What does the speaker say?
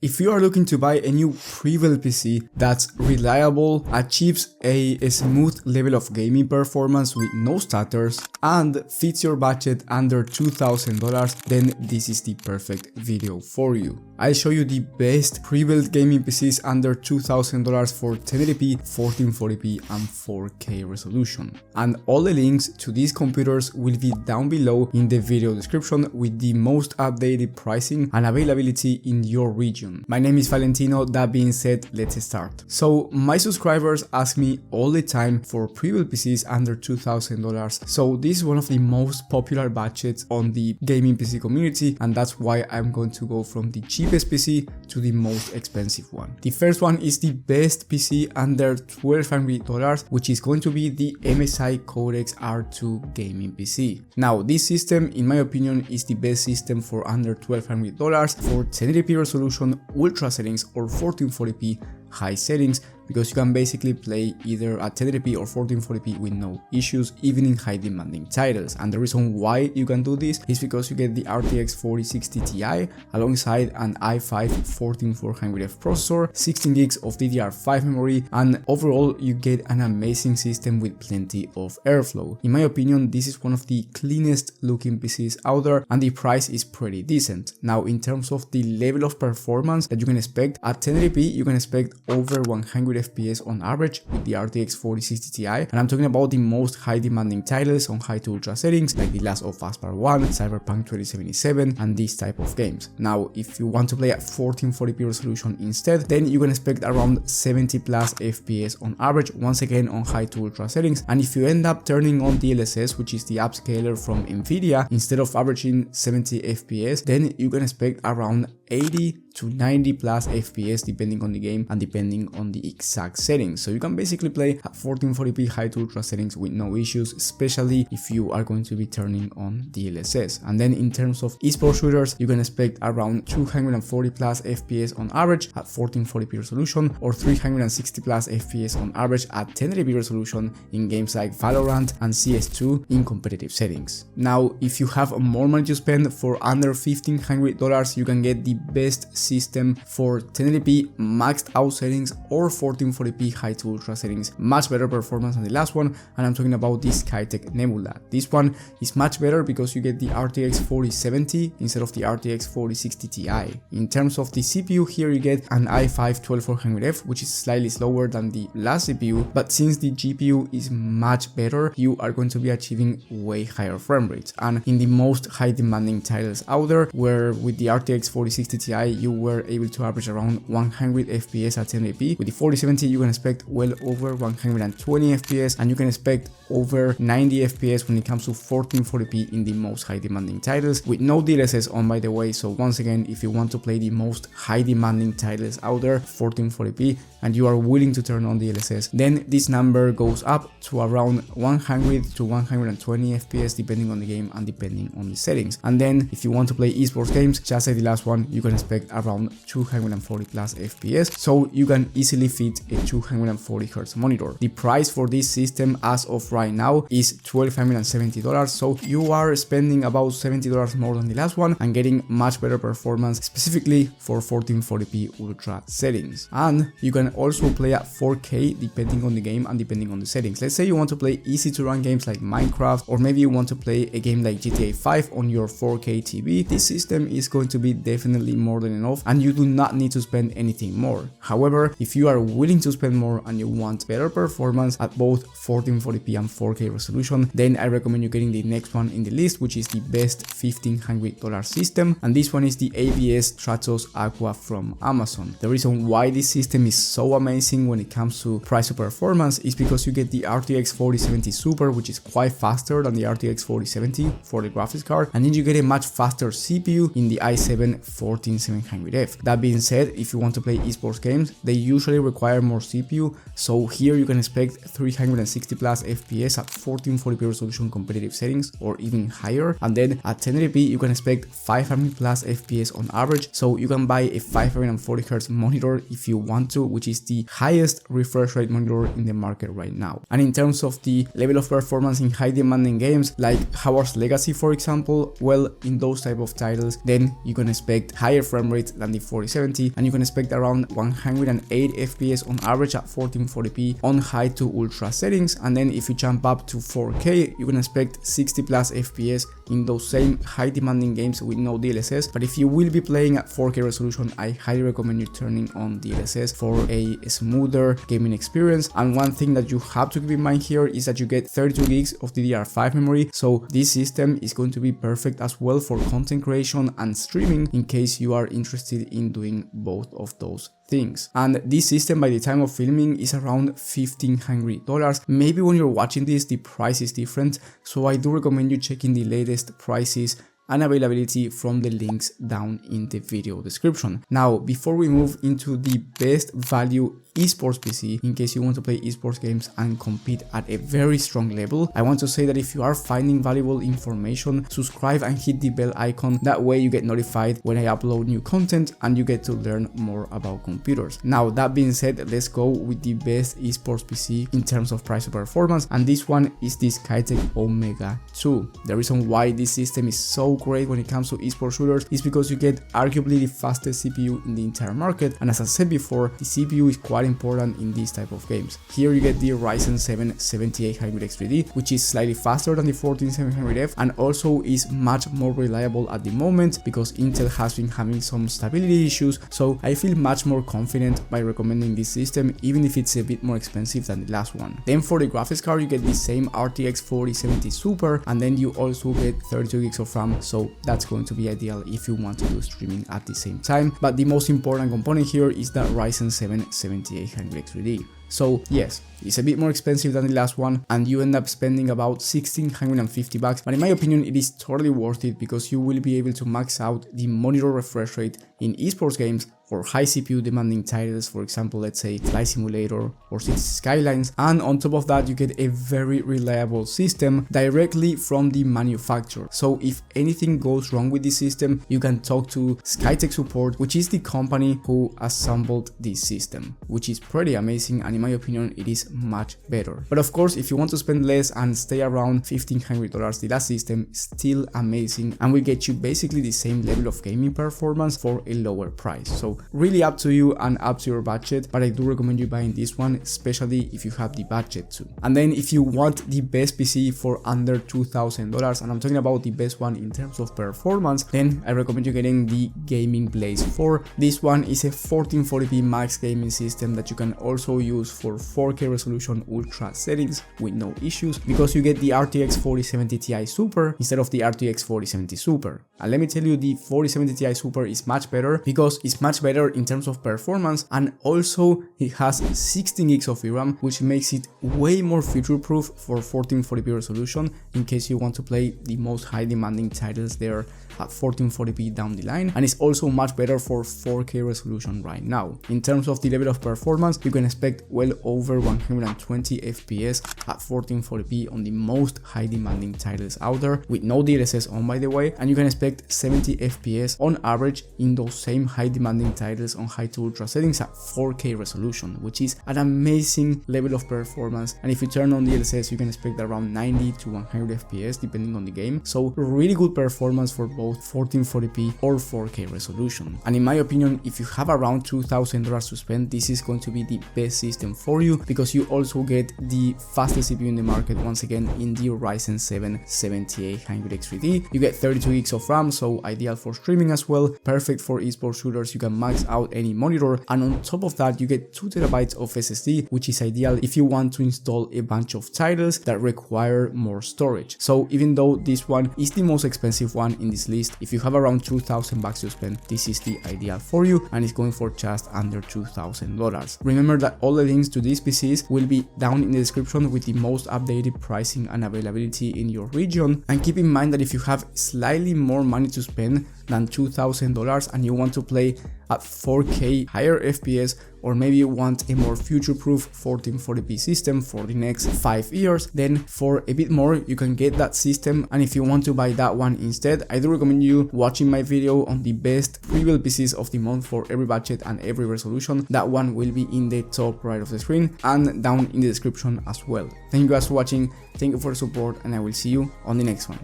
If you are looking to buy a new Prebuilt PC that's reliable, achieves a smooth level of gaming performance with no stutters, and fits your budget under $2,000, then this is the perfect video for you. I'll show you the best Prebuilt gaming PCs under $2,000 for 1080p, 1440p and 4K resolution. And all the links to these computers will be down below in the video description with the most updated pricing and availability in your region. My name is Valentino. That being said, let's start. So my subscribers ask me all the time for Prebuilt PCs under $2,000. So this is one of the most popular budgets on the gaming PC community, and that's why I'm going to go from the cheapest PC to the most expensive one. The first one is the best PC under $1,200, which is going to be the MSI Codex R2 gaming PC. Now this system, in my opinion, is the best system for under $1,200 for 1080p resolution, ultra settings or 1440p high settings, because you can basically play either at 1080p or 1440p with no issues, even in high demanding titles. And the reason why you can do this is because you get the RTX 4060 Ti alongside an i5-14400F processor, 16 gigs of DDR5 memory, and overall you get an amazing system with plenty of airflow. In my opinion, this is one of the cleanest looking PCs out there, and the price is pretty decent. Now in terms of the level of performance that you can expect, at 1080p you can expect over 100 FPS on average with the RTX 4060 Ti, and I'm talking about the most high demanding titles on high to ultra settings like The Last of Us Part 1, Cyberpunk 2077 and these type of games. Now if you want to play at 1440p resolution instead, then you can expect around 70 plus FPS on average, once again on high to ultra settings. And if you end up turning on DLSS, which is the upscaler from Nvidia, instead of averaging 70 FPS, then you can expect around 80 to 90 plus FPS depending on the game and depending on the exact settings. So you can basically play at 1440p high to ultra settings with no issues, especially if you are going to be turning on DLSS. And then in terms of esports shooters, you can expect around 240 plus FPS on average at 1440p resolution, or 360 plus FPS on average at 1080p resolution in games like Valorant and CS2 in competitive settings. Now if you have more money to spend, for under $1,500 you can get the best system for 1080p maxed out settings or 1440p high to ultra settings, much better performance than the last one, and I'm talking about this Skytech Nebula. This one is much better because you get the RTX 4070 instead of the RTX 4060 Ti. In terms of the CPU, here you get an i5-12400F, which is slightly slower than the last CPU, but since the GPU is much better, you are going to be achieving way higher frame rates. And in the most high demanding titles out there, where with the RTX 4060 Ti you were able to average around 100 FPS at 1080p, with the 4070 you can expect well over 120 FPS, and you can expect over 90 FPS when it comes to 1440p in the most high demanding titles, with no DLSS on, by the way. So once again, if you want to play the most high demanding titles out there 1440p and you are willing to turn on DLSS, then this number goes up to around 100 to 120 FPS depending on the game and depending on the settings. And then if you want to play esports games, just like the last one, you can expect around 240 plus FPS, so you can easily fit a 240Hz monitor. The price for this system as of right now is $1,270, so you are spending about $70 more than the last one and getting much better performance, specifically for 1440p ultra settings. And you can also play at 4K depending on the game and depending on the settings. Let's say you want to play easy to run games like Minecraft, or maybe you want to play a game like GTA 5 on your 4K TV. This system is going to be definitely more than enough, and you do not need to spend anything more. However, if you are willing to spend more and you want better performance at both 1440p and 4K resolution, then I recommend you getting the next one in the list, which is the best $1,500 system, and this one is the ABS Stratos Aqua from Amazon. The reason why this system is so amazing when it comes to price to performance is because you get the RTX 4070 Super, which is quite faster than the RTX 4070 for the graphics card, and then you get a much faster CPU in the i7-14700F. That being said, if you want to play esports games, they usually require more CPU, so here you can expect 360 plus FPS at 1440p resolution competitive settings or even higher, and then at 1080p you can expect 500 plus FPS on average, so you can buy a 540Hz monitor if you want to, which is the highest refresh rate monitor in the market right now. And in terms of the level of performance in high demanding games like Hogwarts Legacy for example, well, in those type of titles then you can expect higher frame rate than the 4070, and you can expect around 108 FPS on average at 1440p on high to ultra settings. And then if you jump up to 4K, you can expect 60 plus FPS in those same high demanding games with no DLSS. But if you will be playing at 4K resolution, I highly recommend you turning on DLSS for a smoother gaming experience. And one thing that you have to keep in mind here is that you get 32 gigs of DDR5 memory, so this system is going to be perfect as well for content creation and streaming in case you are interested in doing both of those things. And this system by the time of filming is around $1,500. Maybe when you're watching this the price is different, so I do recommend you checking the latest prices and availability from the links down in the video description. Now, before we move into the best value esports PC, in case you want to play esports games and compete at a very strong level, I want to say that if you are finding valuable information, subscribe and hit the bell icon. That way you get notified when I upload new content and you get to learn more about computers. Now, that being said, let's go with the best esports PC in terms of price to performance, and this one is the Skytech Omega 2. The reason why this system is so great when it comes to esports shooters is because you get arguably the fastest CPU in the entire market, and as I said before, the CPU is quite important in these type of games. Here you get the Ryzen 7 7800X3D, which is slightly faster than the 14700F and also is much more reliable at the moment because Intel has been having some stability issues, so I feel much more confident by recommending this system even if it's a bit more expensive than the last one. Then for the graphics card you get the same RTX 4070 Super, and then you also get 32 gigs of RAM, so that's going to be ideal if you want to do streaming at the same time. But the most important component here is that Ryzen 7 7800X3D. So yes, it's a bit more expensive than the last one and you end up spending about $1,650, but in my opinion it is totally worth it because you will be able to max out the monitor refresh rate in esports games for high CPU demanding titles, for example, let's say Flight Simulator or Cities Skylines, and on top of that you get a very reliable system directly from the manufacturer. So if anything goes wrong with this system, you can talk to Skytech Support, which is the company who assembled this system, which is pretty amazing, and in my opinion it is much better. But of course, if you want to spend less and stay around $1,500, the last system is still amazing and will get you basically the same level of gaming performance for a lower price. So really up to you and up to your budget, but I do recommend you buying this one, especially if you have the budget too. And then if you want the best PC for under $2,000, and I'm talking about the best one in terms of performance, then I recommend you getting the Gaming Blaze 4. This one is a 1440p max gaming system that you can also use for 4K resolution ultra settings with no issues, because you get the RTX 4070 Ti Super instead of the RTX 4070 Super. And let me tell you, the 4070 Ti Super is much better because it's much better in terms of performance, and also it has 16 gigs of VRAM, which makes it way more future proof for 1440p resolution in case you want to play the most high demanding titles there at 1440p down the line, and it's also much better for 4K resolution right now. In terms of the level of performance, you can expect well over 120 FPS at 1440p on the most high demanding titles out there with no DLSS on, by the way, and you can expect 70 FPS on average in those same high demanding titles on high to ultra settings at 4K resolution, which is an amazing level of performance. And if you turn on DLSS, you can expect around 90 to 100 FPS depending on the game, so really good performance for both 1440p or 4K resolution. And in my opinion, if you have around $2,000 to spend, this is going to be the best system for you because you also get the fastest CPU in the market once again in the Ryzen 7 7800X3D. You get 32 gigs of RAM, so ideal for streaming as well, perfect for esports shooters. You can max out any monitor, and on top of that you get 2 TB of SSD, which is ideal if you want to install a bunch of titles that require more storage. So even though this one is the most expensive one in this list, if you have around $2,000 to spend, this is the ideal for you, and it's going for just under $2,000. Remember that all the links to these PCs will be down in the description with the most updated pricing and availability in your region. And keep in mind that if you have slightly more money to spend than $2,000 and you want to play at 4K higher FPS, or maybe you want a more future-proof 1440p system for the next 5 years, then for a bit more you can get that system. And if you want to buy that one instead, I do recommend you watching my video on the best Prebuilt PCs of the month for every budget and every resolution. That one will be in the top right of the screen and down in the description as well. Thank you guys for watching, thank you for the support, and I will see you on the next one.